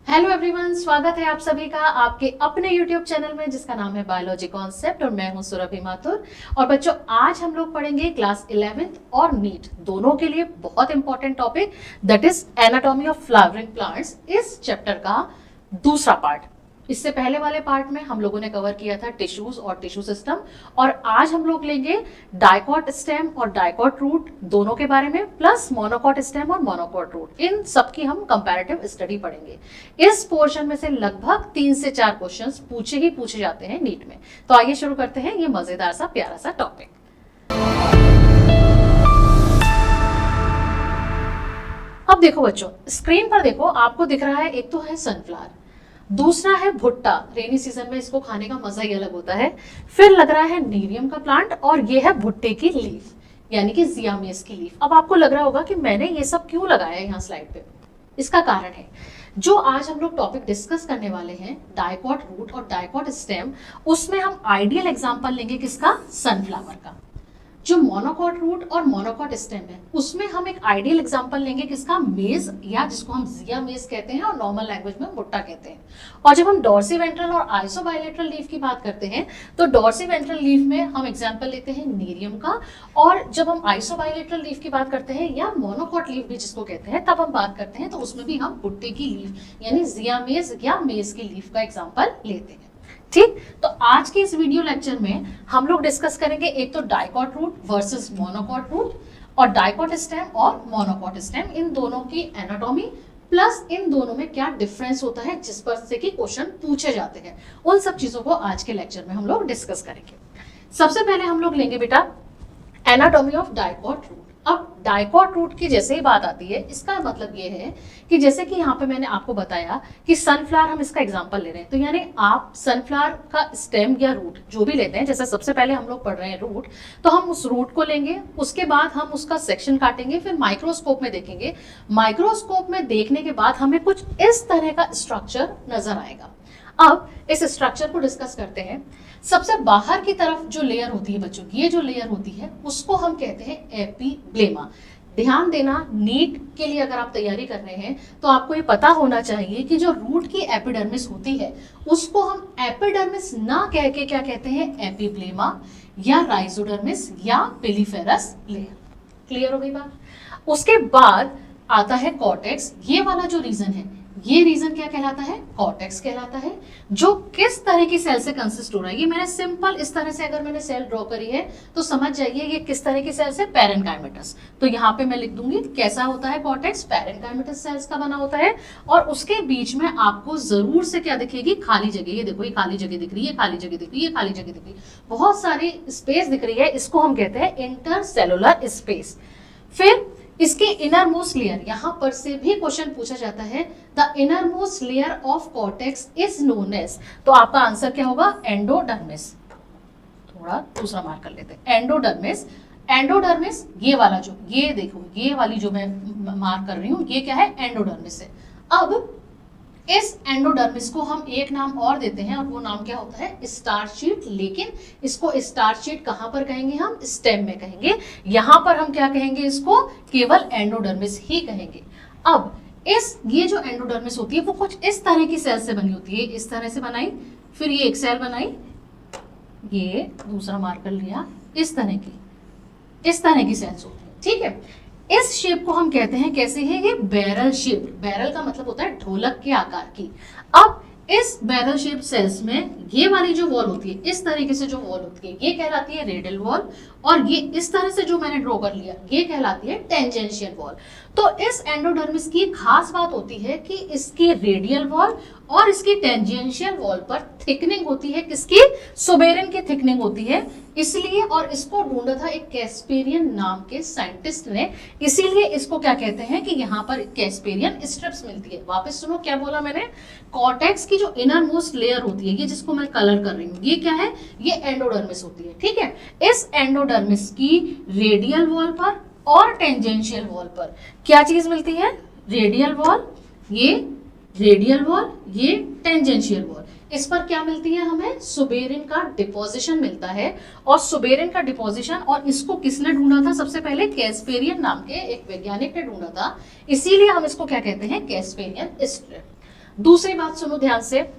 Hello everyone, स्वागत है आप सभी का आपके अपने यूट्यूब चैनल में जिसका नाम है बायोलॉजी कॉन्सेप्ट और मैं हूं सुरभि माथुर। और बच्चों, आज हम लोग पढ़ेंगे क्लास 11th और नीट दोनों के लिए बहुत important topic that is anatomy of flowering plants. इस चैप्टर का दूसरा पार्ट। इससे पहले वाले पार्ट में हम लोगों ने कवर किया था टिश्यूज और टिश्यू सिस्टम, और आज हम लोग लेंगे डाइकॉट स्टेम और डाइकॉट रूट दोनों के बारे में, प्लस मोनोकॉट स्टेम और मोनोकॉट रूट। इन सब की हम कंपैरेटिव स्टडी पढ़ेंगे। इस पोर्शन में से लगभग 3 से 4 क्वेश्चंस पूछे जाते हैं नीट में। तो आइए शुरू करते हैं ये मजेदार सा प्यारा सा टॉपिक। अब देखो बच्चों, स्क्रीन पर देखो, आपको दिख रहा है एक तो है सनफ्लावर, दूसरा है भुट्टा। रेनी सीजन में इसको खाने का मजा ही अलग होता है। फिर लग रहा है नीरियम का प्लांट, और ये है भुट्टे की लीफ यानी कि जियामेस की लीफ। अब आपको लग रहा होगा कि मैंने ये सब क्यों लगाया है यहाँ स्लाइड पे। इसका कारण है, जो आज हम लोग टॉपिक डिस्कस करने वाले हैं डाइकॉट रूट और डाइकॉट स्टेम, उसमें हम आइडियल एग्जांपल लेंगे किसका? सनफ्लावर का। जो मोनोकॉट रूट और मोनोकॉट स्टेम है उसमें हम एक आइडियल एग्जांपल लेंगे किसका? मेज, या जिसको हम जिया मेज कहते हैं और नॉर्मल लैंग्वेज में भुट्टा कहते हैं। और जब हम डॉर्सीवेंट्रल और आइसोबाइलेटरल लीफ की बात करते हैं तो डॉर्सीवेंट्रल लीफ में हम एग्जांपल लेते हैं नीरियम का, और जब हम आइसोबाइलेटरल लीफ की बात करते हैं या मोनोकॉट लीफ भी जिसको कहते हैं तब हम बात करते हैं तो उसमें भी हम भुट्टे की लीफ यानी जिया मेज या मेज की लीफ का एग्जाम्पल लेते हैं। ठीक, तो आज के इस वीडियो लेक्चर में हम लोग डिस्कस करेंगे एक तो dicot root versus monocot root, और डाइकॉट स्टेम और मोनोकॉट स्टेम, इन दोनों की एनाटॉमी, प्लस इन दोनों में क्या डिफरेंस होता है जिस पर से कि क्वेश्चन पूछे जाते हैं। उन सब चीजों को आज के लेक्चर में हम लोग डिस्कस करेंगे। सबसे पहले हम लोग लेंगे बेटा एनाटॉमी ऑफ डाइकॉट रूट। अब डाइकॉट रूट की जैसे ही बात आती है, इसका मतलब ये है कि जैसे कि यहाँ पे मैंने आपको बताया कि सनफ्लावर, हम इसका एग्जांपल ले रहे हैं, तो यानी आप सनफ्लावर का स्टेम या रूट जो भी लेते हैं, जैसे सबसे पहले हम लोग पढ़ रहे हैं रूट, तो हम उस रूट को लेंगे, उसके बाद हम उसका सेक्शन काटेंगे, फिर माइक्रोस्कोप में देखेंगे। माइक्रोस्कोप में देखने के बाद हमें कुछ इस तरह का स्ट्रक्चर नजर आएगा। अब इस स्ट्रक्चर को डिस्कस करते हैं। सबसे बाहर की तरफ जो लेयर होती है बच्चों, ये जो लेयर होती है उसको हम कहते हैं एपिब्लेमा। ध्यान देना, नीट के लिए अगर आप तैयारी कर रहे हैं तो आपको ये पता होना चाहिए कि जो रूट की एपिडर्मिस होती है उसको हम एपिडर्मिस ना कह के क्या कहते हैं? एपिब्लेमा या राइजोडर्मिस या पेलिफेरस लेयर। क्लियर हो गई बात? उसके बाद आता है कॉर्टेक्स। ये वाला जो रीजन है, ये रीजन क्या कहलाता है? कॉर्टेक्स कहलाता है, जो किस तरह की सेल से कंसिस्ट हो रहा है। ये मैंने सिंपल इस तरह से अगर मैंने सेल ड्रॉ करी है तो समझ जाइए ये किस तरह की सेल से? पैरेन्काइमेटस। तो यहाँ पे मैं लिख दूंगी कैसा होता है कॉर्टेक्स? पैरेन्काइमेटस सेल्स का बना होता है, और उसके बीच में आपको जरूर से क्या दिखेगी? खाली जगह। ये देखो, ये खाली जगह दिख रही है, खाली जगह दिख रही है, खाली जगह दिख रही है, बहुत सारी स्पेस दिख रही है। इसको हम कहते हैं इंटरसेलुलर स्पेस। फिर इसके इनर मोस्ट लेयर, यहां पर से भी क्वेश्चन पूछा जाता है, the inner most layer of cortex is known as, तो आपका आंसर क्या होगा? एंडोडर्मिस। थोड़ा दूसरा मार्क कर लेते हैं, एंडोडर्मिस। एंडोडर्मिस ये वाला जो, ये देखो, ये वाली जो मैं मार्क कर रही हूं, ये क्या है? एंडोडर्मिस है। अब इस एंडोडर्मिस को हम एक नाम और देते हैं, और वो नाम क्या होता है? Starch sheet. लेकिन इसको स्टार्च शीट कहां पर कहेंगे हम? स्टेम में कहेंगे। यहां पर हम क्या कहेंगे? इसको केवल एंडोडर्मिस ही कहेंगे। अब ये जो एंडोडर्मिस होती है वो कुछ इस तरह की सेल से बनी होती है। इस तरह से बनाई, फिर ये एक सेल बनाई, ये दूसरा मार्क कर लिया, इस तरह की सेल्स होती है। ठीक है, इस शेप को हम कहते हैं, कैसे है ये? Barrel shape. बैरल का मतलब होता है ढोलक के आकार की। अब इस बैरल शेप सेल्स में ये वाली जो वॉल होती है, इस तरीके से जो वॉल होती है, ये कहलाती है रेडियल वॉल, और ये इस तरह से जो मैंने ड्रॉ कर लिया, ये कहलाती है टेंजेंशियल वॉल। तो इस एंडोडर्मिस की खास बात होती है कि इसकी रेडियल वॉल और इसकी टेंजेंशियल वॉल पर थिकनिंग होती है। किसकी? सुबेरिन की थिकनिंग होती है। इसलिए, और इसको ढूंढा था एक कैस्पेरियन नाम के साइंटिस्ट ने, इसीलिए इसको क्या कहते हैं कि यहाँ पर कैस्पेरियन स्ट्रिप्स मिलती है। वापस सुनो, क्या बोला मैंने? कॉर्टेक्स की जो इनर मोस्ट लेयर होती है, ये जिसको मैं कलर कर रही हूँ, ये क्या है? ये एंडोडर्मिस होती है। ठीक है, इस एंडोडर्मिस की रेडियल वॉल पर और टेंजेंशियल वॉल पर क्या चीज मिलती है? रेडियल वॉल, ये रेडियल वॉल, ये टेंजेंशियल वॉल। इस पर क्या मिलती है हमें? सुबेरिन का डिपोजिशन मिलता है। और सुबेरिन का डिपोजिशन, और इसको किसने ढूंढा था? सबसे पहले कैस्पेरियन नाम के एक वैज्ञानिक ने ढूंढा था, इसीलिए हम इसको क्या कहते हैं? Casparian strip. दूसरी बात सुनो ध्यान से,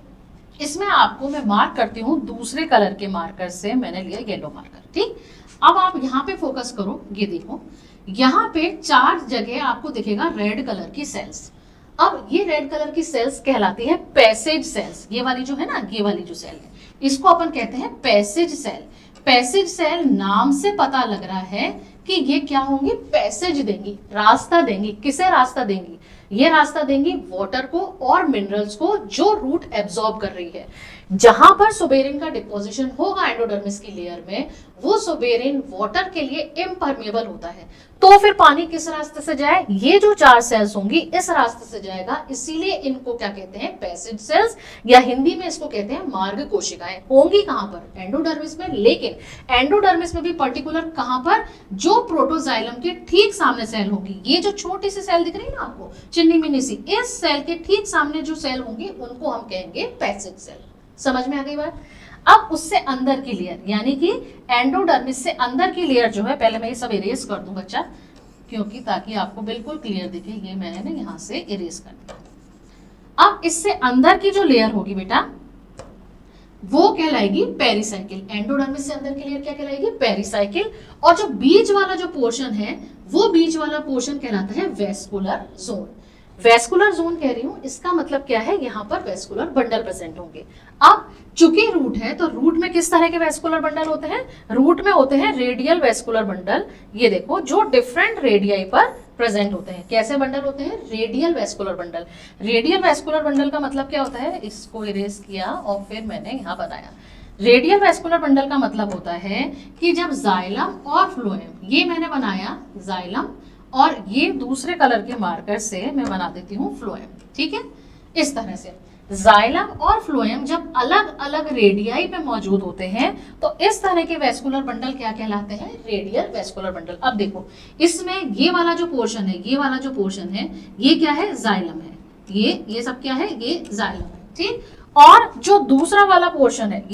इसमें आपको मैं मार्क करती हूँ दूसरे कलर के मार्कर से, मैंने लिया येलो मार्कर, ठीक। अब आप यहाँ पे फोकस करो, ये देखो यहाँ पे 4 जगह आपको दिखेगा रेड कलर की सेल्स। अब ये रेड कलर की सेल्स कहलाती है पैसेज सेल्स। ये वाली जो है ना, ये वाली जो सेल है, इसको अपन कहते हैं पैसेज सेल। पैसेज सेल नाम से पता लग रहा है कि ये क्या होंगी, पैसेज देंगी, रास्ता देंगी। किसे रास्ता देंगी, ये रास्ता देंगी वाटर को और मिनरल्स को जो रूट एब्जॉर्ब कर रही है। जहां पर सोबेरिन का डिपोजिशन होगा एंडोडर्मिस की लेयर में, वो सोबेरिन वाटर के लिए इम्परमेबल होता है। तो फिर पानी किस रास्ते से जाए, ये जो 4 सेल्स होंगी इस रास्ते से जाएगा, इसीलिए इनको क्या कहते हैं, पैसेज सेल्स, या हिंदी में इसको कहते हैं मार्ग कोशिकाएं। होंगी कहां पर, एंडोडर्मिस में, लेकिन एंडोडर्मिस में भी पर्टिकुलर कहां पर, जो प्रोटोजाइलम के ठीक सामने सेल होगी। ये जो छोटी सी सेल दिख रही है ना आपको, चिन्नी मिन्नी सी, इस सेल के ठीक सामने जो सेल होंगी उनको हम कहेंगे पैसेज सेल। समझ में आ गई बात। अब उससे अंदर की लेयर, यानी कि एंडोडर्मिस से अंदर की लेयर जो है, पहले मैं ये सब इरेज कर दूं बच्चा, क्योंकि ताकि आपको बिल्कुल क्लियर दिखे। ये मैंने ना यहां से इरेज कर दिया। अब इससे अंदर की जो लेयर होगी बेटा, वो कहलाएगी पेरिसाइकिल। एंडोडर्मिस से अंदर की लेयर क्या कहलाएगी, पेरिसाइकिल। और जो बीच वाला जो पोर्शन है, वो बीच वाला पोर्शन कहलाता है वेस्कुलर जोन। वेस्कुलर जोन कह रही हूं, इसका मतलब क्या है, यहां पर वेस्कुलर बंडल प्रेजेंट होंगे। अब चूंकि रूट है, तो रूट में किस तरह के वेस्कुलर बंडल होते हैं, रूट में होते हैं रेडियल वेस्कुलर बंडल। ये देखो, जो डिफरेंट रेडियाई पर प्रेजेंट होते हैं। कैसे बंडल होते हैं, radial vascular bundle. Radial vascular bundle का मतलब क्या होता है, इसको इरेज किया और फिर मैंने यहां बनाया। रेडियल वेस्कुलर बंडल का मतलब होता है कि जब जाइलम और फ्लोएम, ये मैंने बनाया जाइलम, और ये दूसरे कलर के मार्कर से मैं बना देती हूँ फ्लोएम, ठीक है। इस तरह से जाइलम और फ्लोएम जब अलग अलग रेडियाई में मौजूद होते हैं, तो इस तरह के वेस्कुलर बंडल क्या कहलाते हैं, रेडियल वेस्कुलर बंडल। अब देखो, इसमें ये वाला जो पोर्शन है, ये वाला जो पोर्शन है, ये क्या है, जाइलम है। ये सब क्या है, ये जाइलम है, ठीक। और जो दूसरा वाला पोर्शन है,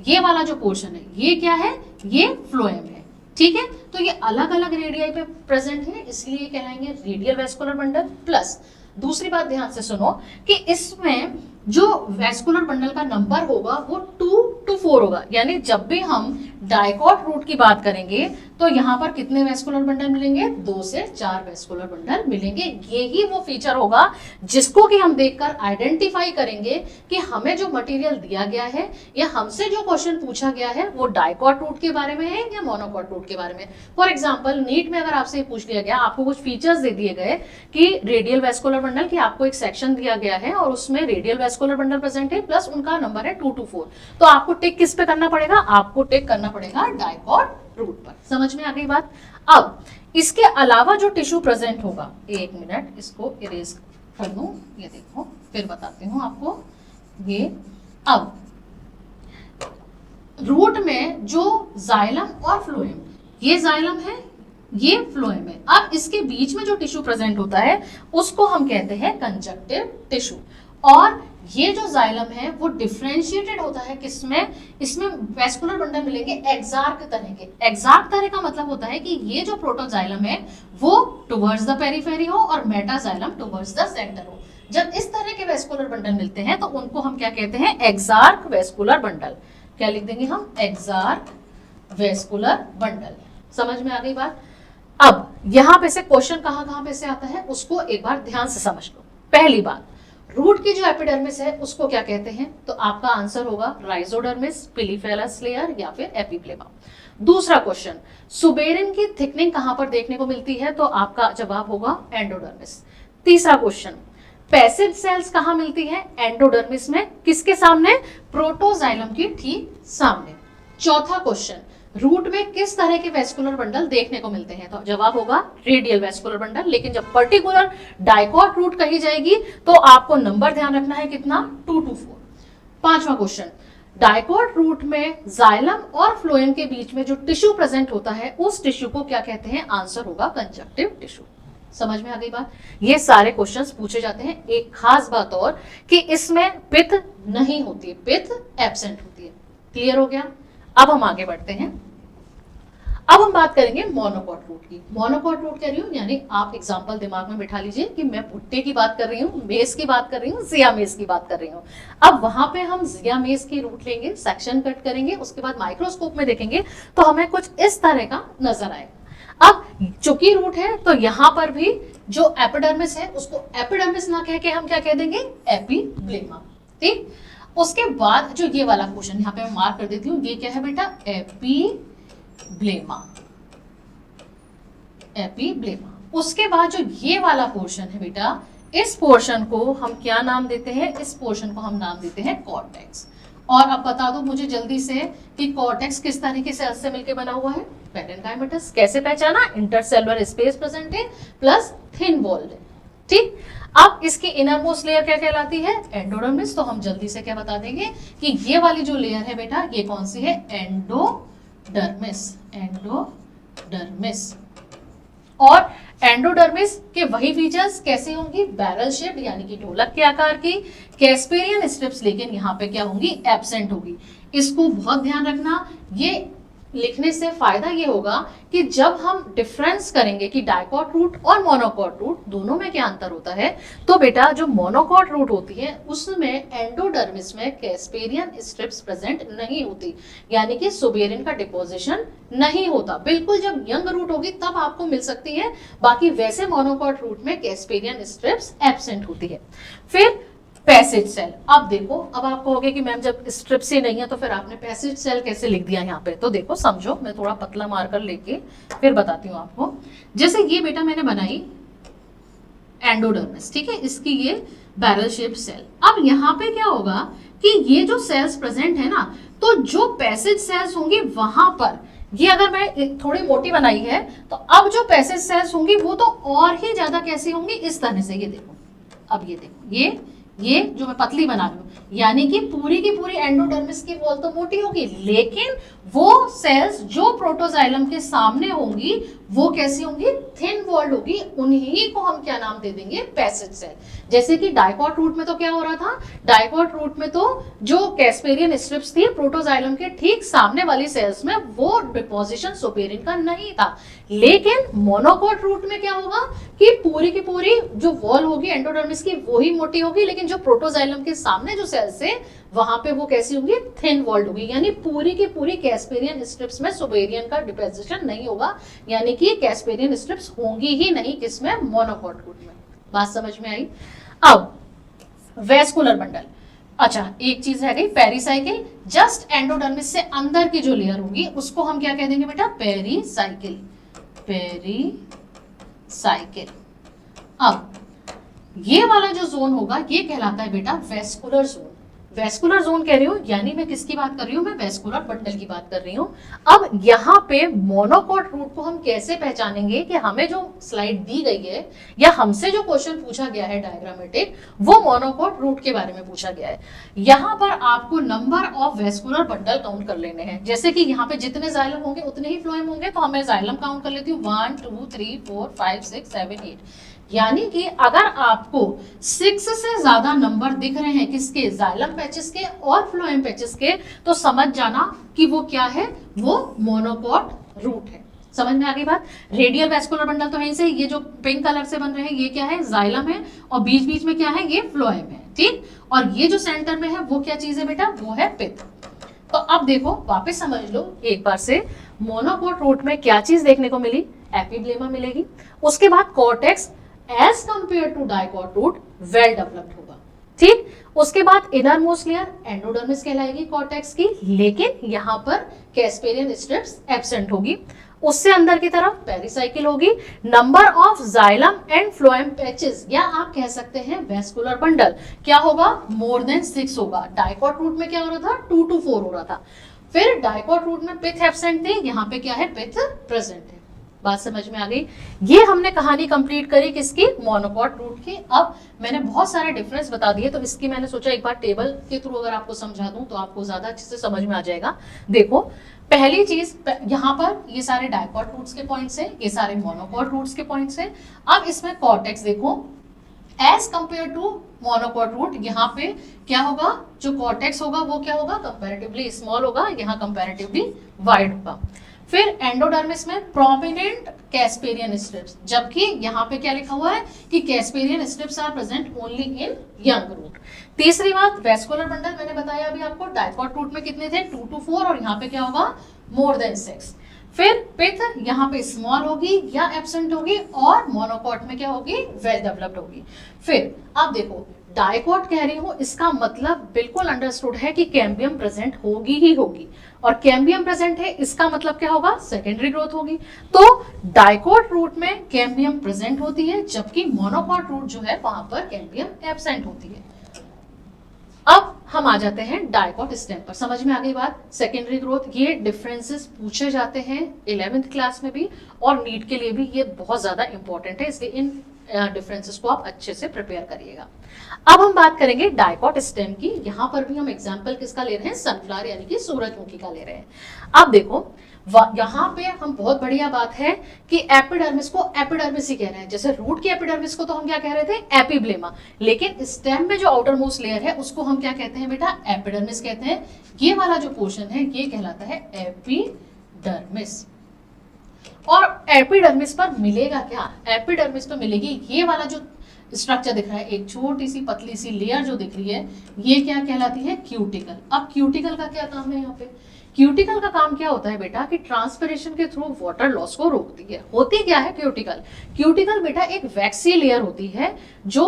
ये वाला जो पोर्शन है, ये क्या है, ये फ्लोएम है, ठीक है। तो ये अलग अलग रेडियाई पे प्रेजेंट है, इसलिए कहलाएंगे रेडियल वेस्कुलर बंडल। प्लस दूसरी बात ध्यान से सुनो कि इसमें जो वेस्कुलर बंडल का नंबर होगा वो 2 to 4 होगा। यानी जब भी हम डाइकॉट रूट की बात करेंगे तो यहाँ पर कितने वेस्कुलर बंडल मिलेंगे, 2 से 4 वेस्कुलर बंडल मिलेंगे। यही वो फीचर होगा जिसको कि हम देखकर आइडेंटिफाई करेंगे कि हमें जो मटेरियल दिया गया है या हमसे जो क्वेश्चन पूछा गया है वो डाइकॉट रूट के बारे में है या मोनोकॉट रूट के बारे में। फॉर एग्जाम्पल, नीट में अगर आपसे पूछ लिया गया, आपको कुछ फीचर्स दे दिए गए कि रेडियल वेस्कुलर बंडल की, आपको एक सेक्शन दिया गया है और उसमें रेडियल वेस्कुलर बंडल प्रेजेंट है, प्लस उनका नंबर है 2 to 4, तो आपको टिक किस पे करना पड़ेगा, आपको टिक करना पड़ेगा डाइकॉट रूट पर। समझ में आ गई बात। अब इसके अलावा जो टिश्यू प्रेजेंट होगा, एक मिनट इसको इरेज कर दूं, ये देखो फिर बताती हूं आपको। ये अब रूट में जो जाइलम और फ्लोएम, ये जाइलम है, ये फ्लोएम है। अब इसके बीच में जो टिश्यू प्रेजेंट होता है उसको हम कहते हैं कंजक्टिव टिश्यू। और ये जो जाइलम है वो डिफरेंशिएटेड होता है किसमें, इसमें वेस्कुलर बंडल मिलेंगे एक्सार्क तरह के। एक्सार्क तरह का मतलब होता है कि ये जो प्रोटोजाइलम है वो टुवर्ड्स द पेरिफेरी हो और मेटाजाइलम टुवर्ड्स द सेंटर हो। जब इस तरह के वेस्कुलर बंडल मिलते हैं तो उनको हम क्या कहते हैं, एक्सार्क वेस्कुलर बंडल। क्या लिख देंगे हम, एक्सार्क वेस्कुलर बंडल। समझ में आ गई बात। अब यहां पे से क्वेश्चन कहां पे से आता है उसको एक बार ध्यान से समझ लो। पहली बात, रूट की जो एपिडर्मिस है उसको क्या कहते हैं, तो आपका आंसर होगा राइजोडर्मिस, पिलीफेरस लेयर या फिर एपिप्लेमा। दूसरा क्वेश्चन, सुबेरिन की थिकनिंग कहां पर देखने को मिलती है, तो आपका जवाब होगा एंडोडर्मिस। तीसरा क्वेश्चन, पैसिव सेल्स कहां मिलती है, एंडोडर्मिस में, किसके सामने, प्रोटोजाइलम के ठीक सामने। चौथा क्वेश्चन, रूट में किस तरह के वेस्कुलर बंडल देखने को मिलते हैं, तो जवाब होगा रेडियल वेस्कुलर बंडल। लेकिन जब पर्टिकुलर डाइकॉट रूट कही जाएगी तो आपको नंबर ध्यान रखना है कितना, 2 to 4। पांचवा क्वेश्चन, डाइकॉट रूट में जाइलम और फ्लोएम के बीच में जो टिश्यू प्रेजेंट होता है उस टिश्यू को क्या कहते हैं, आंसर होगा कंजक्टिव टिश्यू। समझ में आ गई बात। ये सारे क्वेश्चंस पूछे जाते हैं। एक खास बात और कि इसमें पित्त नहीं होती है, पित्त एब्सेंट होती है। क्लियर हो गया। अब हम आगे बढ़ते हैं। अब हम बात करेंगे मोनोकॉट रूट की। मोनोकॉट रूट कह रही हूँ यानी आप एग्जांपल दिमाग में बिठा लीजिए कि मैं भुट्टे की बात कर रही हूँ, मेज की बात कर रही हूँ, जिया मेज की बात कर रही हूँ। अब वहां पे हम जिया मेज की रूट लेंगे, सेक्शन कट करेंगे, उसके बाद माइक्रोस्कोप में देखेंगे तो हमें कुछ इस तरह का नजर आएगा। अब चूंकि रूट है तो यहाँ पर भी जो एपिडर्मिस है उसको एपिडर्मिस ना कह के हम क्या कह देंगे, एपीब्लेमा। ठीक, उसके बाद जो ये वाला पोर्शन यहाँ पे मैं मार्क कर देती हूँ, ये क्या है बेटा, एपीब्लेमा। एपीब्लेमा। उसके बाद जो ये वाला पोर्शन है बेटा, इस पोर्शन को हम क्या नाम देते हैं, इस पोर्शन को हम नाम देते हैं कॉर्टेक्स। और अब बता दो मुझे जल्दी से कि कॉर्टेक्स किस तरीके से सेल्स से मिलकर बना हुआ है, पेरेन्काइमेटस। कैसे पहचाना, इंटरसेलुलर स्पेस प्रेजेंट है प्लस थिन वॉल्ड है। ठीक, अब इसकी इनर मोस्ट लेयर क्या कहलाती है, एंडोडर्मिस। तो हम जल्दी से क्या बता देंगे कि ये वाली जो लेयर है बेटा, ये कौन सी है, एंडोडर्मिस। एंडोडर्मिस। और एंडोडर्मिस के वही फीचर्स कैसे होंगी, बैरल शेप्ड यानी कि ढोलक के आकार की, कैस्पेरियन स्ट्रिप्स लेकिन यहाँ पे क्या होंगी, एब्सेंट होगी। इसको बहुत ध्यान रखना। ये लिखने से फायदा ये होगा कि जब हम डिफरेंस करेंगे कि डाइकॉट रूट और मोनोकॉट रूट दोनों में क्या अंतर होता है, तो बेटा जो मोनोकॉट रूट होती है उसमें एंडोडर्मिस में कैस्पेरियन स्ट्रिप्स प्रेजेंट नहीं होती, यानी कि सुबेरिन का डिपोजिशन नहीं होता। बिल्कुल जब यंग रूट होगी तब आपको मिल सकती है, बाकी वैसे मोनोकॉट रूट में कैस्पेरियन स्ट्रिप्स एब्सेंट होती है। फिर पैसेज सेल। अब देखो, अब आप कहोगे कि मैम जब स्ट्रिप्स ही नहीं है तो फिर आपने पैसेज सेल कैसे लिख दिया यहाँ पे, तो देखो समझो, मैं थोड़ा पतला मार्कर लेके फिर बताती हूँ आपको। जैसे ये बेटा मैंने बनाई एंडोडर्मिस, ठीक है, इसकी ये बैरल शेप सेल। अब यहाँ पे क्या होगा कि ये जो सेल्स प्रेजेंट है ना, तो जो पैसेज सेल्स होंगी वहां पर, ये अगर मैं थोड़ी मोटी बनाई है तो अब जो पैसेज सेल्स होंगी वो तो और ही ज्यादा कैसी होंगी, इस तरह से। ये देखो, अब ये देखो, ये जो मैं पतली बना रही हूँ, यानी कि पूरी की पूरी एंडोडर्मिस की वॉल तो मोटी होगी, लेकिन वो सेल्स जो प्रोटोजाइलम के सामने होंगी वो कैसी होंगी, थिन वॉल्ड होगी। उन्हीं को हम क्या नाम दे देंगे, पैसेज सेल। जैसे कि डाइकॉट रूट में तो क्या हो रहा था, डाइकॉट रूट में तो जो कैस्पेरियन स्ट्रिप्स थी प्रोटोजाइलम के ठीक सामने वाली सेल्स में, वो डिपोजिशन सुपेरिन का नहीं था। लेकिन मोनोकॉट रूट में क्या होगा कि पूरी की पूरी जो वॉल होगी एंडोडर्मिस की वो ही मोटी होगी, लेकिन जो प्रोटोजाइलम के सामने जो सेल्स है वहां पे वो कैसी होगी, थिन वॉल्ड होगी। यानी पूरी की पूरी कैस्पेरियन स्ट्रिप्स में सुबेरियन का डिपोजिशन नहीं होगा, यानी कि कैस्पेरियन स्ट्रिप्स होंगी ही नहीं किसमें, मोनोकॉट रूट में। बात समझ में आई। अब वेस्कुलर बंडल। अच्छा, एक चीज है गई पेरिसाइकिल। जस्ट एंडोडर्मिस से अंदर की जो लेयर होगी उसको हम क्या कह देंगे बेटा, पेरिसाइकिल। पेरिसाइकिल। अब ये वाला जो जोन होगा ये कहलाता है बेटा वेस्कुलर जोन। वेस्कुलर जोन कह रही हूँ यानी मैं किसकी बात कर रही हूँ, मैं वेस्कुलर बंडल की बात कर रही हूँ। अब यहाँ पे मोनोकॉट रूट को हम कैसे पहचानेंगे कि हमें जो स्लाइड दी गई है या हमसे जो क्वेश्चन पूछा गया है डायग्रामेटिक, वो मोनोकॉट रूट के बारे में पूछा गया है। यहाँ पर आपको number of vascular bundle count कर लेने हैं। जैसे कि यहाँ पे जितने जाइलम होंगे उतने ही फ्लोएम होंगे, तो हमें जाइलम काउंट कर लेती हूँ 1 2 3 4 5 6 7 8। यानी कि अगर आपको 6 से ज्यादा नंबर दिख रहे हैं किसके, जाइलम पैचेस के और फ्लोएम पैचेस के, तो समझ जाना कि वो क्या है, वो मोनोकॉट रूट है। समझ में आ गई बात। रेडियल वेस्कुलर बंडल तो है से, ये जो पिंक कलर से बन रहे हैं ये क्या है, जाइलम है, और बीच बीच में क्या है, ये फ्लोएम है। ठीक, और ये जो सेंटर में है वो क्या चीज है बेटा, वो है पित्त। तो अब देखो वापस समझ लो एक बार से, मोनोकॉट रूट में क्या चीज देखने को मिली, एपीब्लेमा मिलेगी। उसके बाद cortex as compare to dicot root well developed होगा। ठीक, उसके बाद इनर मोस्ट लेयर एंडोडर्मिस कहलाएगी कॉर्टेक्स की, लेकिन यहाँ पर कैस्पेरियन स्ट्रिप्स एब्सेंट होगी। उससे अंदर की तरफ पेरिसाइकिल होगी। Number of xylem and phloem patches, या आप कह सकते हैं वेस्कुलर बंडल, क्या होगा, मोर देन 6 होगा। डाइकॉट रूट में क्या हो रहा था, 2 to 4 हो रहा था। फिर डाइकॉट रूट में पिथ एब्सेंट थी, यहाँ पे क्या है, पिथ प्रेजेंट है। बात समझ में आ गई। ये हमने कहानी कंप्लीट करी किसकी, मोनोकॉट रूट की। अब मैंने बहुत सारे डिफरेंस बता दिए, तो इसकी मैंने सोचा एक बार टेबल के थ्रू अगर आपको समझा दूं तो आपको ज्यादा अच्छे से समझ में आ जाएगा। देखो, पहली चीज यहाँ पर ये सारे डाइकॉट रूट्स के पॉइंट्स हैं, ये सारे मोनोकॉट रूट्स के पॉइंट्स हैं। अब इसमें कॉर्टेक्स देखो, as compare to monocot root, यहाँ पे क्या होगा, जो कॉर्टेक्स होगा वो क्या होगा, कंपैरेटिवली स्मॉल होगा, यहाँ कंपैरेटिवली वाइड होगा। फिर एंडोडर्मिस में प्रोमिनेंट कैस्पेरियन स्ट्रिप्स, जबकि यहाँ पे क्या लिखा हुआ है कि casparian strips are present only in young root. तीसरी बात, वेस्कुलर बंडल मैंने बताया अभी आपको, डाइकॉट रूट में कितने थे 2 to 4, और यहाँ पे क्या होगा मोर देन 6। फिर पिथ यहाँ पे स्मॉल होगी या एब्सेंट होगी, और मोनोकॉट में क्या होगी वेल डेवलप्ड होगी। फिर अब देखो डाइकॉट कह रही हूं, इसका मतलब बिल्कुल अंडरस्टूड है कि कैम्बियम प्रेजेंट होगी ही होगी, और कैम्बियम प्रेजेंट है इसका मतलब क्या होगा सेकेंडरी ग्रोथ होगी। तो डाइकॉट रूट में कैम्बियम प्रेजेंट होती है, जबकि मोनोकॉट रूट जो है वहां पर कैम्बियम एब्सेंट होती है। अब हम आ जाते हैं डाइकॉट स्टेम पर। समझ में आ गई बात, सेकेंडरी ग्रोथ, ये डिफरेंसेस पूछे जाते हैं 11th क्लास में भी, और नीट के लिए भी ये बहुत ज्यादा इंपॉर्टेंट है, इसलिए इन डिफरेंसेस को आप अच्छे से प्रिपेयर करिएगा। अब हम बात करेंगे डाइकॉट स्टेम की। यहाँ पर भी हम एग्जाम्पल किसका ले रहे हैं, सनफ्लावर यानी कि सूरजमुखी का ले रहे हैं। अब देखो यहाँ पे हम बहुत बढ़िया बात है कि एपिडर्मिस को एपिडर्मिस ही कह रहे हैं। जैसे रूट की एपिडर्मिस को तो हम क्या कह रहे थे एपिब्लेमा, लेकिन स्टेम में जो आउटर मोस्ट लेयर है उसको हम क्या कहते हैं बेटा एपिडर्मिस कहते हैं। ये वाला जो पोर्शन है ये कहलाता है एपिडर्मिस। और एपिडर्मिस पर मिलेगा क्या, एपिडर्मिस पर मिलेगी ये वाला जो स्ट्रक्चर दिख रहा है, एक छोटी सी पतली सी लेयर जो दिख रही है, ये क्या कहलाती है क्यूटिकल। अब क्यूटिकल का क्या काम है यहाँ पे, क्यूटिकल का काम क्या होता है बेटा कि ट्रांसपिरेशन के थ्रू वाटर लॉस को रोकती है। होती क्या है क्यूटिकल, क्यूटिकल बेटा एक वैक्सी लेयर होती है जो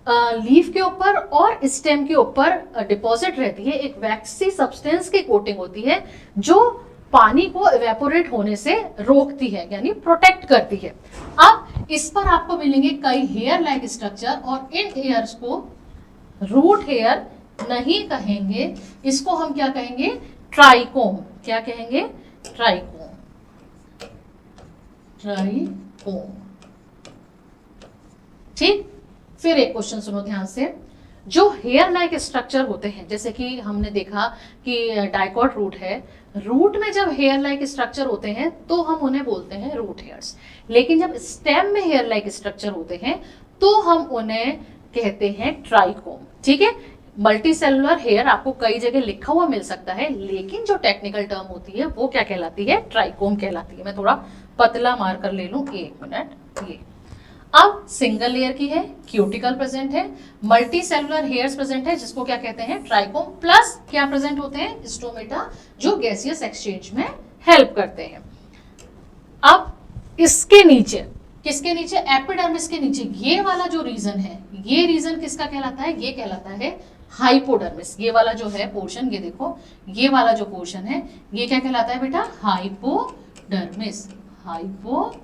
लीफ के ऊपर और स्टेम के ऊपर डिपॉजिट रहती है। एक वैक्सी सब्सटेंस की कोटिंग होती है जो पानी को इवेपोरेट होने से रोकती है, यानी प्रोटेक्ट करती है। अब इस पर आपको मिलेंगे कई हेयर लाइक स्ट्रक्चर, और इन हेयर्स को रूट हेयर नहीं कहेंगे, इसको हम क्या कहेंगे ट्राइकोम। क्या कहेंगे ट्राइकोम, ट्राइकोम। ठीक, फिर एक क्वेश्चन सुनो ध्यान से, जो हेयर लाइक स्ट्रक्चर होते हैं, जैसे कि हमने देखा कि डाइकॉट रूट है, रूट में जब हेयर लाइक स्ट्रक्चर होते हैं तो हम उन्हें बोलते हैं रूट हेयर्स, लेकिन जब स्टेम में हेयर लाइक स्ट्रक्चर होते हैं तो हम उन्हें कहते हैं ट्राइकोम। ठीक है, मल्टी सेलुलर हेयर आपको कई जगह लिखा हुआ मिल सकता है, लेकिन जो टेक्निकल टर्म होती है वो क्या कहलाती है ट्राइकोम कहलाती है। मैं थोड़ा पतला मार्कर ले लूं, एक मिनट। ये अब सिंगल लेयर की है, क्यूटिकल प्रेजेंट है, मल्टी सेलुलर हेयर्स प्रेजेंट है जिसको क्या कहते हैं ट्राइकोम, प्लस क्या प्रेजेंट होते हैं स्टोमेटा जो गैसियस एक्सचेंज में हेल्प करते हैं। अब इसके नीचे, किसके नीचे, एपिडर्मिस के नीचे ये वाला जो रीजन है, ये रीजन किसका कहलाता है, ये कहलाता है हाइपोडर्मिस। ये वाला जो है पोर्शन, ये देखो ये वाला जो पोर्शन है ये क्या कहलाता है बेटा हाइपोडर्मिस, हाइपोडर्मिस।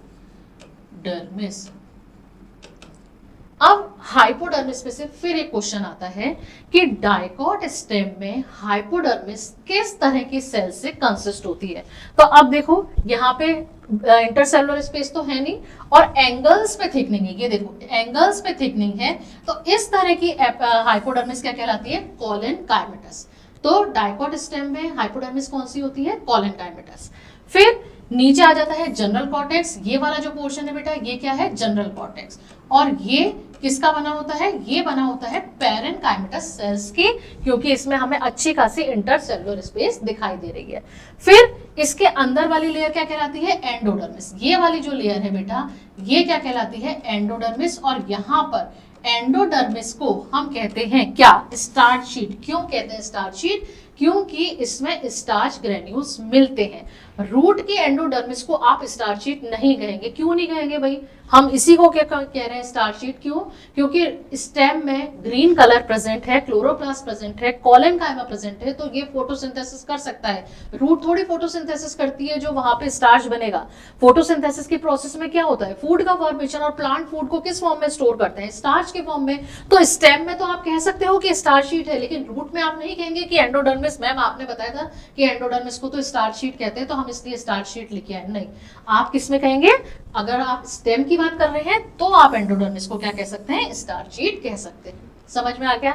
अब हाइपोडर्मिस में से फिर एक क्वेश्चन आता है कि डाइकॉट स्टेम में हाइपोडर्मिस किस तरह की सेल से कंसिस्ट होती है। तो अब देखो यहाँ पे इंटरसेलुलर स्पेस तो है नहीं, और एंगल्स पे थिकनिंग है, ये देखो एंगल्स पे थिकनिंग है, तो इस तरह की हाइपोडर्मिस क्या कहलाती है कॉलेनकाइमेटस। तो डाइकॉट स्टेम में हाइपोडर्मिस कौन सी होती है कॉलेनकाइमेटस। फिर नीचे आ जाता है जनरल कॉर्टेक्स, ये वाला जो पोर्शन है बेटा ये क्या है जनरल कॉर्टेक्स, और ये किसका बना होता है, ये बना होता है पैरेनकाइमेटस सेल्स की, क्योंकि इसमें हमें अच्छी खासी इंटरसेलुलर स्पेस दिखाई दे रही है। फिर इसके अंदर वाली लेयर क्या कहलाती है एंडोडर्मिस। ये वाली जो लेयर है बेटा ये क्या कहलाती है एंडोडर्मिस, और यहाँ पर एंडोडर्मिस को हम कहते हैं क्या स्टार्च शीट। क्यों कहते हैं स्टार्च शीट, क्योंकि इसमें स्टार्च ग्रेन्यूल्स मिलते हैं। रूट की एंडोडर्मिस को आप स्टार्च शीट नहीं कहेंगे। क्यों नहीं कहेंगे भाई, हम इसी को क्या कह रहे हैं स्टार्च शीट, क्यों, क्योंकि स्टेम में ग्रीन कलर प्रेजेंट है, क्लोरोप्लास्ट प्रेजेंट है, कॉलेनकाइमा प्रेजेंट है, तो ये फोटोसिंथेसिस कर सकता है। रूट थोड़ी फोटोसिंथेसिस करती है जो वहां पे स्टार्च बनेगा। फोटोसिंथेसिस की प्रोसेस में क्या होता है फूड का फॉर्मेशन, और प्लांट फूड को किस फॉर्म में स्टोर करते हैं स्टार्च के फॉर्म में। तो स्टेम में तो आप कह सकते हो कि स्टार्च शीट है, लेकिन रूट में आप नहीं कहेंगे कि एंडोडर्मिस। मैम आपने बताया था कि एंडोडर्मिस को तो स्टार्च शीट कहते हैं, तो हम इसलिए स्टार्च शीट लिखे हैं, नहीं। आप किस में कहेंगे, अगर आप स्टेम की बात कर रहे हैं तो आप एंडोडर्मिस को क्या कह सकते हैं स्टार्च शीट कह सकते हैं। समझ में आ गया।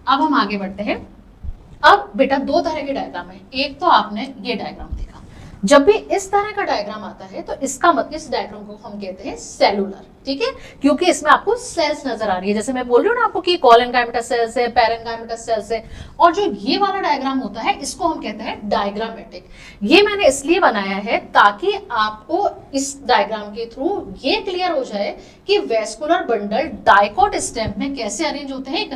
अब हम आगे बढ़ते हैं। अब बेटा दो तरह के डायग्राम है, एक तो आपने ये डायग्राम देखा, जब भी इस तरह का डायग्राम आता है तो इस डायग्राम को हम कहते हैं सेलुलर, ठीक है, क्योंकि इसमें आपको सेल्स नजर आ रही है, जैसे मैं बोल रही हूँ ना आपको कि कॉलेनकाइमेटस सेल्स है, पैरेनकाइमेटस सेल्स है, और जो ये वाला डायग्राम होता है इसको हम कहते हैं डायग्रामेटिक। ये मैंने इसलिए बनाया है ताकि आपको इस डायग्राम के थ्रू ये क्लियर हो जाए कि वेस्कुलर बंडल डाइकोट स्टेम में कैसे अरेंज होते हैं, एक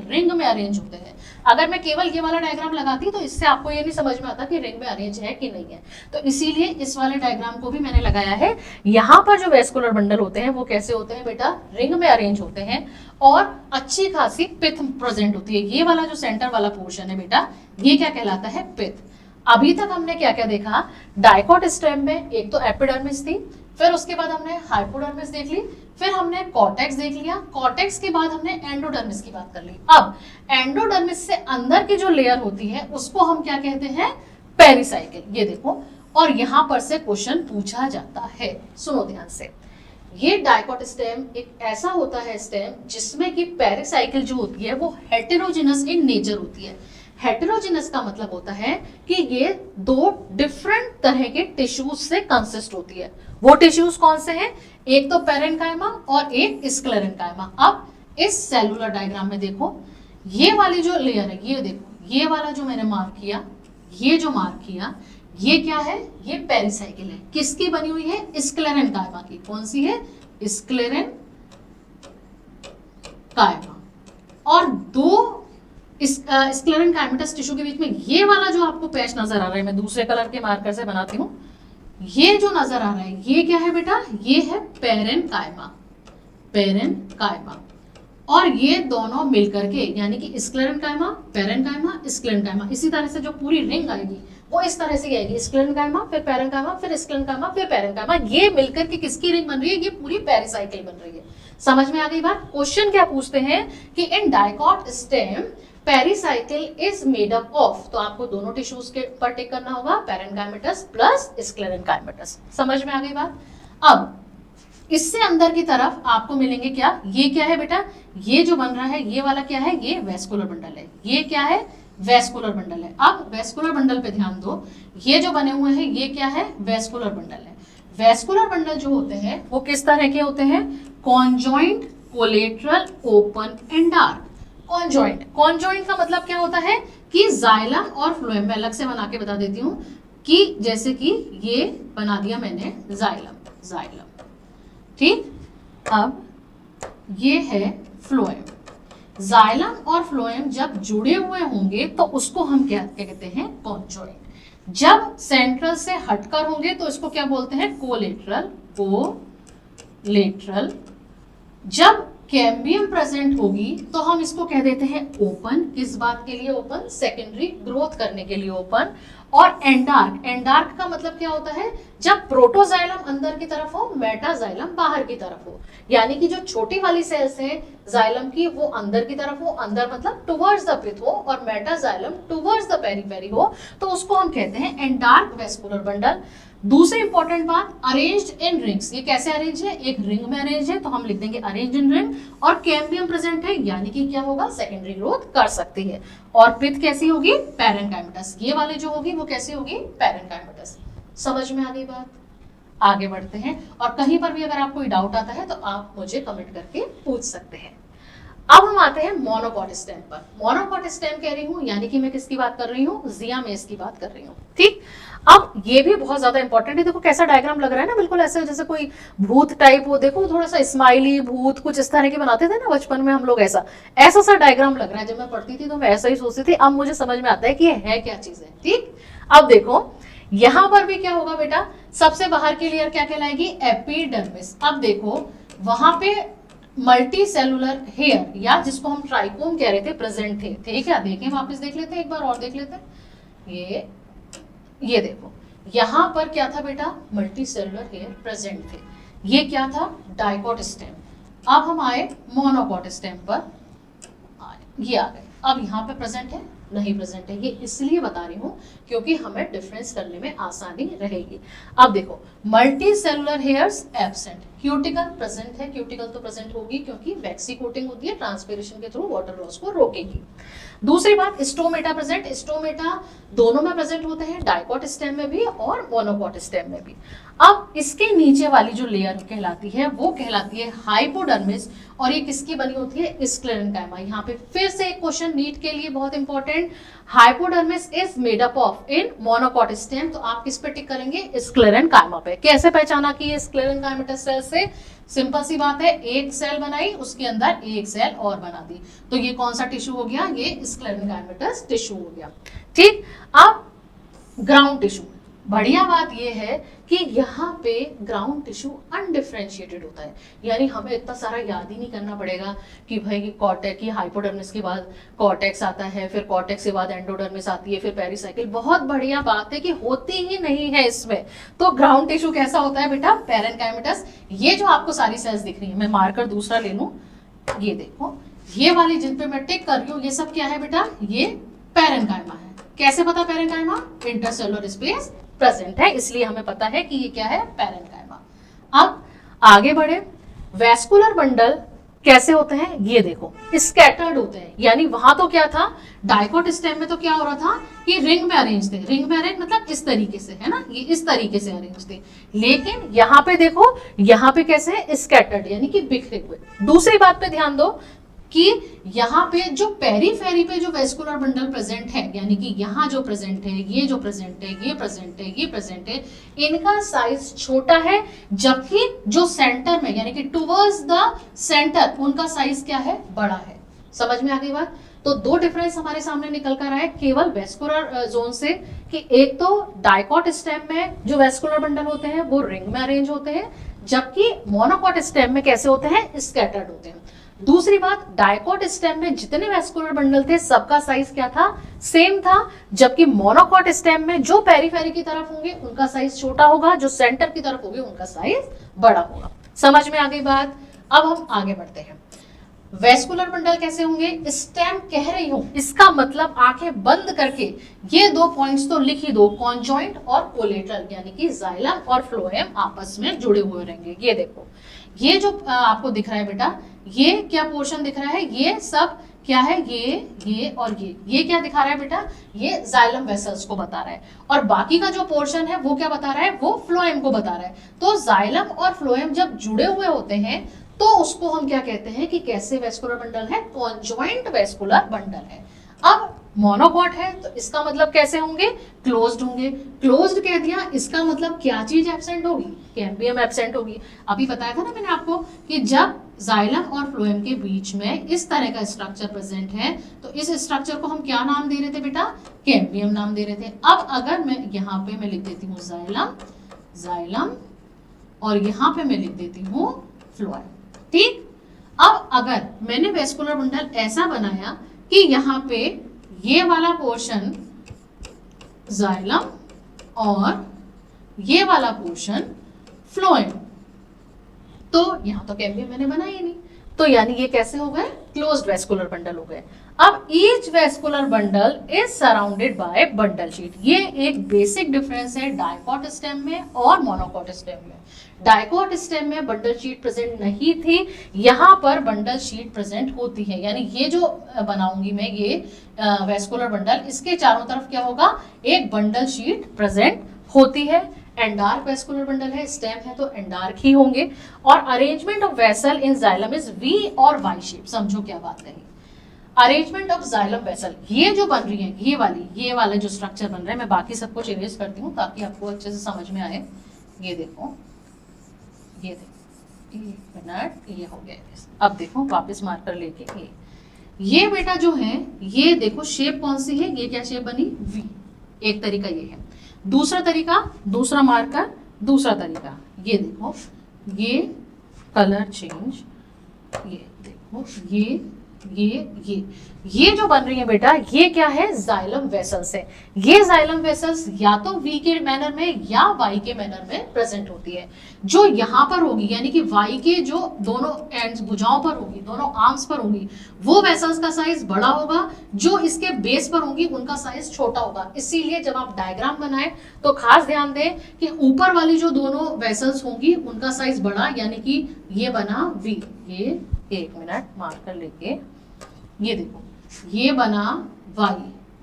रिंग में अरेंज होते हैं। अगर मैं केवल ये वाला डायग्राम लगाती तो इससे आपको ये नहीं समझ में आता कि रिंग में अरेंज है कि नहीं है, तो इसीलिए इस वाले डायग्राम को भी मैंने लगाया है। यहाँ पर जो वेस्कुलर बंडल होते हैं वो कैसे होते हैं बेटा, रिंग में अरेंज होते हैं और अच्छी खासी पिथ प्रेजेंट होती है। ये वाला जो सेंटर वाला पोर्शन है बेटा, ये क्या कहलाता है, पिथ। अभी तक हमने क्या क्या देखा, डाइकोट स्टेम में एक तो एपिडर्मिस थी, फिर उसके बाद हमने हाइपोडर्मिस देख ली, फिर हमने कॉर्टेक्स देख लिया, कॉर्टेक्स के बाद हमने एंडोडर्मिस की बात कर ली। अब एंडोडर्मिस से अंदर की जो लेयर होती है उसको हम क्या कहते हैं, पेरिसाइकिल। ये देखो, और यहां पर से क्वेश्चन पूछा जाता है, सुनो ध्यान से। ये डाइकोट स्टेम एक ऐसा होता है स्टेम जिसमें कि पेरिसाइकिल जो होती है वो हेटेरोजेनस इन नेचर होती है। हेटेरोजेनस का मतलब होता है कि ये दो डिफरेंट तरह के टिश्यूज से कंसिस्ट होती है। वो टिश्यूज कौन से हैं, एक तो पेरेन्काइमा और एक स्क्लेरेन्काइमा। अब इस सेलुलर डायग्राम में देखो, ये वाली जो लेयर है, ये देखो, ये वाला जो मैंने मार्क किया, ये जो मार्क किया, ये क्या है, ये पेरिसाइकिल है। किसकी बनी हुई है, स्क्लेरेन्काइमा की। कौन सी है, स्क्लेरेन्काइमा। और दो स्क्लेरेन्काइमेटस टिश्यू के बीच में ये वाला जो आपको पैच नजर आ रहा है, मैं दूसरे कलर के मार्कर से बनाती हूँ, ये जो नजर आ रहा है ये क्या है बेटा, ये है पेरेन्काइमा, पेरेन्काइमा। और ये दोनों मिलकर के यानी कि स्क्लेरेन्काइमा, पेरेन्काइमा, स्क्लेरेन्काइमा, इसी तरह से जो पूरी रिंग आएगी वो इस तरह से आएगी, स्क्लेरेन्काइमा फिर पेरेन्काइमा फिर स्क्लेरेन्काइमा फिर पेरेन्काइमा। ये मिलकर के किसकी रिंग बन रही है, ये पूरी पेरिसाइकिल बन रही है। समझ में आ गई बात। क्वेश्चन क्या पूछते हैं कि इन dicot stem pericycle is made up of, तो आपको दोनों टिश्यूज के ऊपर टिक करना होगा, पेरेन्काइमेटस प्लस स्क्लेरेन्काइमेटस। समझ में आ गई बात। अब इससे अंदर की तरफ आपको मिलेंगे क्या, ये क्या है बेटा, ये जो बन रहा है ये वाला क्या है, ये वेस्कुलर बंडल है। ये क्या है, वेस्कुलर बंडल है। अब वेस्कुलर बंडल पे ध्यान दो, ये जो बने हुए हैं ये क्या है, वेस्कुलर बंडल है। वेस्कुलर बंडल जो होते हैं वो किस तरह के होते हैं, conjoint, collateral, open and dark. Conjoint, conjoint का मतलब क्या होता है कि जाइलम और फ्लोएम, मैं अलग से बना के बता देती हूँ कि जैसे कि ये बना दिया मैंने जाइलम, जाइलम, ठीक। अब ये है फ्लोएम। जाइलम और फ्लोएम जब जुड़े हुए होंगे तो उसको हम क्या कहते हैं, कॉन्जॉइंट। जब सेंट्रल से हटकर होंगे तो इसको क्या बोलते हैं, कोलेटरल, कोलेटरल। जब कैम्बियम प्रेजेंट होगी तो हम इसको कह देते हैं ओपन। किस बात के लिए ओपन, सेकेंडरी ग्रोथ करने के लिए ओपन। और एंडार्क, एंडार्क का मतलब क्या होता है, जब प्रोटोजाइलम अंदर की तरफ हो, मेटाजाइलम बाहर की तरफ हो, यानी कि जो छोटी वाली सेल्स है जाइलम की वो अंदर की तरफ हो, अंदर मतलब टुवर्ड्स द पिथ हो, और मेटाजाइलम टुवर्ड्स द पेरीफेरी हो, तो उसको हम कहते हैं एंडार्क वेस्कुलर बंडल। दूसरी इंपॉर्टेंट बात, अरेंज्ड इन रिंग्स। ये कैसे अरेंज है, एक रिंग में अरेंज है तो हम लिख देंगे अरेंज इन रिंग। और कैम्बियम प्रेजेंट है यानी कि क्या होगा, सेकेंडरी ग्रोथ कर सकती है। और पिथ कैसी होगी, पेरेन्काइमेटस। ये वाले जो होगी वो कैसी होगी, पेरेन्काइमेटस। समझ में आ गई बात। आगे बढ़ते हैं, और कहीं पर भी अगर आपको कोई डाउट आता है तो आप मुझे कमेंट करके पूछ सकते हैं। अब हम आते हैं मोनोकॉट स्टेम पर। मोनोकॉट स्टेम कह रही हूँ यानी कि मैं किसकी बात कर रही हूँ, जियामेस की बात कर रही हूँ, ठीक। अब ये भी बहुत ज्यादा इंपॉर्टेंट है। देखो कैसा डायग्राम लग रहा है ना, बिल्कुल ऐसे जैसे कोई भूत टाइप हो। देखो थोड़ा सा स्माइली भूत कुछ इस तरह के बनाते थे ना बचपन में हम लोग, ऐसा ऐसा सा डायग्राम लग रहा है। जब मैं पढ़ती थी तो मैं ऐसा ही सोचती थी, अब मुझे समझ में आता है कि ये है क्या चीज है, ठीक। अब देखो यहां पर भी क्या होगा बेटा, सबसे बाहर की लेयर क्या कहलाएगी, एपिडर्मिस। अब देखो वहां पे मल्टी सेलुलर हेयर, या जिसको हम ट्राइकोम कह रहे थे, प्रेजेंट थे क्या, देखें वापस देख लेते हैं, एक बार और देख लेते हैं। ये देखो यहां पर क्या था बेटा, मल्टी सेलुलर हेयर प्रेजेंट थे। ये क्या था, डाइकोट स्टेम। अब हम आए मोनोकॉट स्टेम पर, ये आ गए। अब यहाँ पे प्रेजेंट है नहीं प्रेजेंट है। ये इसलिए बता रही हूँ क्योंकि हमें डिफरेंस करने में आसानी रहेगी। अब देखो, multi cellular hairs absent, cuticle present है, क्यूटिकल तो प्रेजेंट होगी क्योंकि वैक्सी कोटिंग होती है, ट्रांसपिरेशन के थ्रू वाटर लॉस को रोकेगी। दूसरी बात, स्टोमेटा प्रेजेंट, स्टोमेटा दोनों में प्रेजेंट होते हैं, डाइकोट स्टेम में भी और मोनोकोट स्टेम में भी। अब इसके नीचे वाली जो लेयर कहलाती है वो कहलाती है हाइपोडर्मिस, और ये किसकी बनी होती है, स्क्लेरेन्काइमा। यहाँ पे फिर से एक क्वेश्चन नीट के लिए बहुत important, hypodermis is made up of in monocot stem, तो आप किस पे टिक करेंगे, स्क्लेरेन्काइमा पे। कैसे पहचाना कि ये स्क्लेरेन्काइमेटस सेल से, सिंपल सी बात है, एक सेल बनाई उसके अंदर एक सेल और बना दी, तो ये कौन सा टिश्यू हो गया, ये स्क्लेरेन्काइमेटस टिश्यू हो गया। ठीक, अब ग्राउंड टिश्यू, बढ़िया बात ये है कि यहाँ पे ग्राउंड टिश्यू अनडिफरेंशिएटेड होता है, यानी हमें इतना सारा याद ही नहीं करना पड़ेगा कि भाई कॉर्टेक्स की हाइपोडर्मिस के बाद कॉर्टेक्स आता है, फिर कॉर्टेक्स के बाद एंडोडर्मिस आती है, फिर पेरिसाइकिल। बहुत बढ़िया बात है कि होती ही नहीं है इसमें। तो ग्राउंड टिश्यू कैसा होता है बेटा, पेरेन्काइमेटस। ये जो आपको सारी सेल्स दिख रही है, मैं मार्कर दूसरा ले लूं, ये देखो, ये वाली जिन पे मैं टिक कर रही हूँ, ये सब क्या है बेटा, ये पेरेन्काइमा है। कैसे पता पेरेन्काइमा, इंटरसेलुलर स्पेस प्रेजेंट है, इसलिए हमें पता है कि ये क्या है, पेरेन्काइमा। अब आगे बढ़े, वैस्कुलर बंडल कैसे होते हैं, ये देखो, स्कैटर्ड होते हैं, यानी वहां तो क्या था, डाइकोट स्टेम में तो क्या हो रहा था कि रिंग में अरेंज थे, रिंग में अरेंज मतलब इस तरीके से, है ना, ये इस तरीके से अरेंज थे, लेकिन यहाँ पे देखो, यहाँ पे कैसे है, स्कैटर्ड, यानी कि बिखरे हुए। दूसरी बात पे ध्यान दो कि यहाँ पे जो पेरीफेरी पे जो वेस्कुलर बंडल प्रेजेंट है, यानी कि यहाँ जो प्रेजेंट है, ये जो प्रेजेंट है, ये प्रेजेंट है, ये प्रेजेंट है, इनका साइज छोटा है, जबकि जो सेंटर में यानी कि टुवर्ड्स द सेंटर उनका साइज क्या है, बड़ा है। समझ में आ गई बात। तो दो डिफरेंस हमारे सामने निकल कर आए केवल वेस्कुलर जोन से, कि एक तो डाइकोट स्टेम में जो वेस्कुलर बंडल होते हैं वो रिंग में अरेंज होते हैं, जबकि मोनोकोट स्टेम में कैसे होते हैं, स्कैटर्ड होते हैं। दूसरी बात, डाइकोट स्टेम में जितने वेस्कुलर बंडल थे सबका साइज क्या था, सेम था, जबकि मोनोकोट स्टेम में जो पेरीफेरी की तरफ होंगे उनका साइज छोटा होगा, जो सेंटर की तरफ होंगे उनका साइज बड़ा होगा। समझ में आ गई बात। अब हम आगे बढ़ते हैं, वेस्कुलर बंडल कैसे होंगे, स्टेम कह रही हूं, इसका मतलब आंखें बंद करके ये दो पॉइंट्स तो लिख ही दो, कॉन्जॉइंट और कोलेटरल, यानी कि जाइलम और फ्लोएम आपस में जुड़े हुए रहेंगे। ये देखो, ये जो आपको दिख रहा है बेटा, ये क्या पोर्शन दिख रहा है, ये सब क्या है, ये और ये क्या दिखा रहा है बेटा, ये जाइलम वेसल्स को बता रहा है, और बाकी का जो पोर्शन है वो क्या बता रहा है, वो फ्लोएम को बता रहा है। तो जाइलम और फ्लोएम जब जुड़े हुए होते हैं तो उसको हम क्या कहते हैं कि कैसे वेस्कुलर बंडल है, कॉन्जॉइंट वेस्कुलर बंडल है। अब मोनोकोट है तो इसका मतलब कैसे होंगे, क्लोज्ड होंगे। क्लोज्ड कह दिया, इसका मतलब क्या चीज एब्सेंट होगी, कैम्बियम एब्सेंट होगी। अभी बताया था ना मैंने आपको कि जब जाइलम और फ्लोएम के बीच में इस तरह का स्ट्रक्चर प्रेजेंट है तो इस स्ट्रक्चर को हम क्या नाम दे रहे थे बेटा, कैम्बियम नाम दे रहे थे। अब अगर मैं यहाँ पे मैं लिख देती हूँ जाइलम और यहाँ पे मैं लिख देती हूँ फ्लोएम, ठीक। अब अगर मैंने वेस्कुलर बंडल ऐसा बनाया कि यहाँ पे ये वाला पोर्शन जाइलम और ये वाला पोर्शन फ्लोएम, तो यहां तो कैम्बियम मैंने बनाया ही नहीं, तो यानी ये कैसे हो गए, क्लोज्ड वेस्कुलर बंडल हो गए। अब each vascular bundle is surrounded by bundle sheath. ये एक बेसिक डिफरेंस है डाइकोट स्टेम में और मोनोकोट स्टेम में। डाइकोट स्टेम में बंडल शीट प्रेजेंट नहीं थी, यहाँ पर बंडल शीट प्रेजेंट होती है, यानी ये जो बनाऊंगी मैं ये वेस्कुलर बंडल, इसके चारों तरफ क्या होगा, एक बंडल शीट प्रेजेंट होती है। एंडार्क वेस्कुलर बंडल है, स्टेम है तो एंडार्क ही होंगे। और arrangement of vessel in xylem is V और वाई शेप। समझो क्या बात कही, अरेंजमेंट ऑफ जाइलम वेसल, ये जो बन रही है, ये वाला जो स्ट्रक्चर बन रहा है, मैं बाकी सब कुछ इरेज करती हूँ ताकि आपको अच्छे से समझ में आए। ये देखो, एक मिनट, ये हो गया। अब देखो वापस मार्कर लेके ये बेटा जो है, ये देखो शेप कौन सी है, ये क्या शेप बनी, वी। एक तरीका ये है, दूसरा तरीका, दूसरा मार्कर, दूसरा तरीका, ये देखो, ये कलर चेंज, ये देखो, ये जो बन रही है बेटा, ये क्या है, जाइलम वेसल्स है। ये जाइलम वेसल्स या तो वी के मैनर में या वाई के मैनर में प्रेजेंट होती है। जो यहाँ पर होगी यानी कि वाई के जो दोनों एंड्स भुजाओं पर होगी, दोनों आर्म्स पर होगी, वो वेसल्स का साइज बड़ा होगा, जो इसके बेस पर होंगी उनका साइज छोटा होगा। इसीलिए जब आप डायग्राम बनाए तो खास ध्यान दें कि ऊपर वाली जो दोनों वेसल्स होंगी उनका साइज बड़ा, यानी कि ये बना वी। ये 1 मिनट मार्कर लेके, ये देखो ये बना y,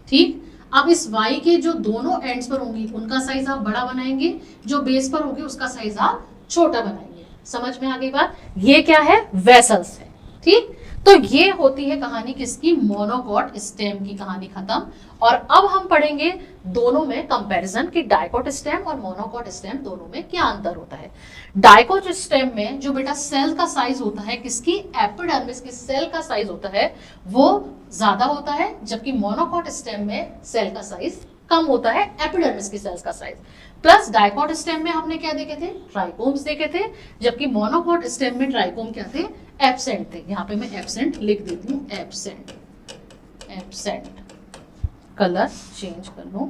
ठीक। अब इस y के जो दोनों एंड्स पर होंगी उनका साइज आप बड़ा बनाएंगे, जो बेस पर होगी उसका साइज आप छोटा बनाएंगे। समझ में आ गई बात? ये क्या है, वेसल्स है, ठीक। तो ये होती है कहानी किसकी, मोनोकॉट स्टेम की कहानी खत्म। और अब हम पढ़ेंगे दोनों में कंपैरिजन कि डाइकोट स्टेम और मोनोकॉट स्टेम दोनों में क्या अंतर होता है। डाइकोट स्टेम में जो बेटा सेल का साइज होता है किसकी, एपिडर्मिस की सेल का साइज होता है वो ज्यादा होता है, जबकि मोनोकॉट स्टेम में सेल का साइज कम होता है, एपिडर्मिस की सेल्स का साइज। प्लस डाइकोट स्टेम में हमने क्या देखे थे, ट्राइकोम्स देखे थे, जबकि मोनोकॉट स्टेम में ट्राइकोम क्या थे, एब्सेंट थे। यहाँ पे मैं एब्सेंट लिख देती हूँ, एब्सेंट, कलर चेंज कर लूं।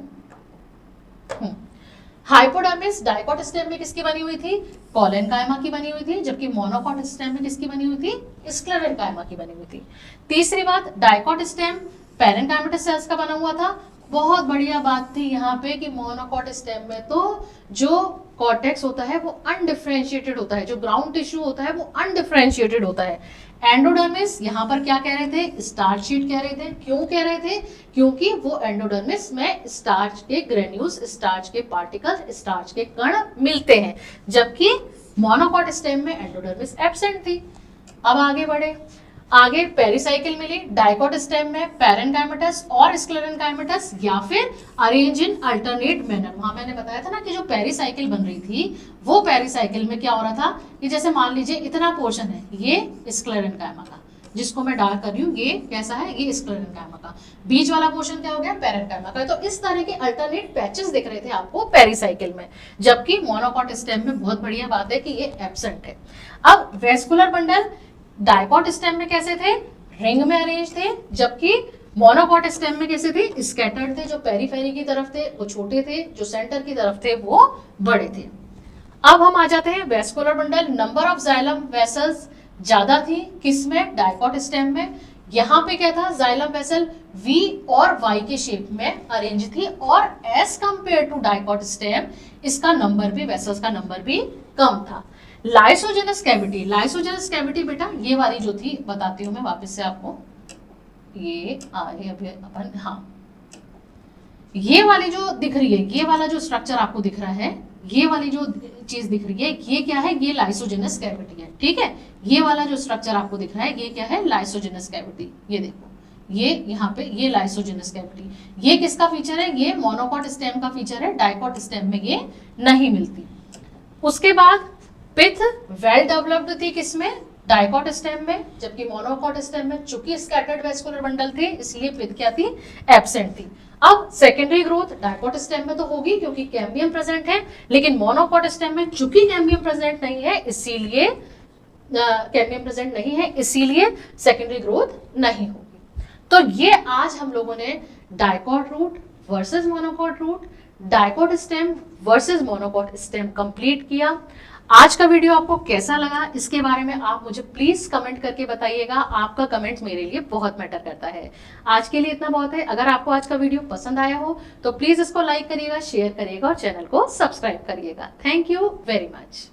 हाइपोडर्मिस डाइकोट स्टेम में किसकी बनी हुई थी, कॉलेनकाइमा की बनी हुई थी, जबकि मोनोकॉट स्टेम में किसकी बनी हुई थी, स्क्लेरेनकाइमा की बनी हुई थी। तीसरी बात, डाइकोट स्टेम पैरेनकाइमेटस सेल्स का बना हुआ था। बहुत बढ़िया बात थी यहाँ पे कि मोनोकॉट स्टेम में तो जो कॉर्टेक्स होता है वो अनडिफरेंशिएटेड होता है, जो ग्राउंड टिश्यू होता है वो अनडिफरेंशिएटेड होता है। एंडोडर्मिस यहाँ पर क्या कह रहे थे, स्टार्च शीट कह रहे थे। क्यों कह रहे थे, क्योंकि वो एंडोडर्मिस में स्टार्च के ग्रेन्यूल्स, स्टार्च के पार्टिकल, स्टार्च के कण मिलते हैं, जबकि मोनोकॉट स्टेम में एंडोडर्मिस एब्सेंट थी। अब आगे बढ़े, आगे पेरिसाइकिल मिली डाइकोट स्टेम में, पैरेनकाइमेटस और स्क्लेरेनकाइमेटस, या फिर अरेंज इन अल्टरनेट मैनर। वहां मैंने बताया था ना कि जो पेरिसाइकिल बन रही थी वो पेरिसाइकिल में क्या हो रहा था कि जैसे मान लीजिए इतना पोर्शन है, ये स्क्लेरेनकाइमा का, जिसको मैं डार्क कर रही हूँ, ये कैसा है, ये स्क्लेरेनकाइमा का, बीच वाला पोर्शन क्या हो गया, पैरेनकाइमा का। तो इस तरह के अल्टरनेट पैचेस दिख रहे थे आपको पेरिसाइकिल में, जबकि मोनोकॉट स्टेम में बहुत बढ़िया बात है कि ये एब्सेंट है। अब वेस्कुलर बंडल डाइकोट स्टेम में कैसे थे, रिंग में अरेंज थे, जबकि मोनोकॉट स्टेम में कैसे थे, स्कैटर्ड थे। जो पेरीफेरी की तरफ थे वो छोटे थे, जो सेंटर की तरफ थे वो बड़े थे। अब हम आ जाते हैं vascular bundle. Number of xylem vessels ज्यादा थी किसमें, डाइकोट स्टेम में। यहाँ पे क्या था, जाइलम वेसल V और Y के शेप में अरेंज थी, और as compare to dicot stem इसका नंबर भी, वेसल्स का नंबर भी कम था। लाइसोजेनस कैविटी, लाइसोजेनस कैविटी बेटा ये वाली जो थी, बताती हूँ मैं वापस से आपको, ये अभी अपन, हाँ ये वाली जो दिख रही है, ये वाला जो स्ट्रक्चर आपको दिख रहा है, ये वाली जो चीज दिख रही है, ये क्या है, ये लाइसोजेनस कैविटी है, ठीक है। ये वाला जो स्ट्रक्चर आपको दिख रहा है ये क्या है, लाइसोजेनस कैविटी। ये देखो, ये यहाँ पे ये लाइसोजेनस कैविटी, ये किसका फीचर है, ये मोनोकॉट स्टेम का फीचर है, डाइकोट स्टेम में ये नहीं मिलती। उसके बाद पिथ वेल डेवलप्ड थी किसमें, डाइकोट स्टेम में, जबकि मोनोकॉट स्टेम में चूंकि स्कैटर्ड वेस्कुलर बंडल थे इसलिए पिथ क्या थी, एब्सेंट थी। अब सेकेंडरी ग्रोथ डाइकोट स्टेम में तो होगी क्योंकि कैम्बियम प्रेजेंट है, लेकिन मोनोकॉट स्टेम में चूंकि कैम्बियम प्रेजेंट नहीं है इसीलिए सेकेंडरी ग्रोथ नहीं होगी। तो ये आज हम लोगों ने dicot root versus monocot root, dicot stem versus monocot stem complete किया। आज का वीडियो आपको कैसा लगा इसके बारे में आप मुझे प्लीज कमेंट करके बताइएगा। आपका कमेंट मेरे लिए बहुत मैटर करता है। आज के लिए इतना बहुत है। अगर आपको आज का वीडियो पसंद आया हो तो प्लीज इसको लाइक करिएगा, शेयर करिएगा और चैनल को सब्सक्राइब करिएगा। Thank you very much.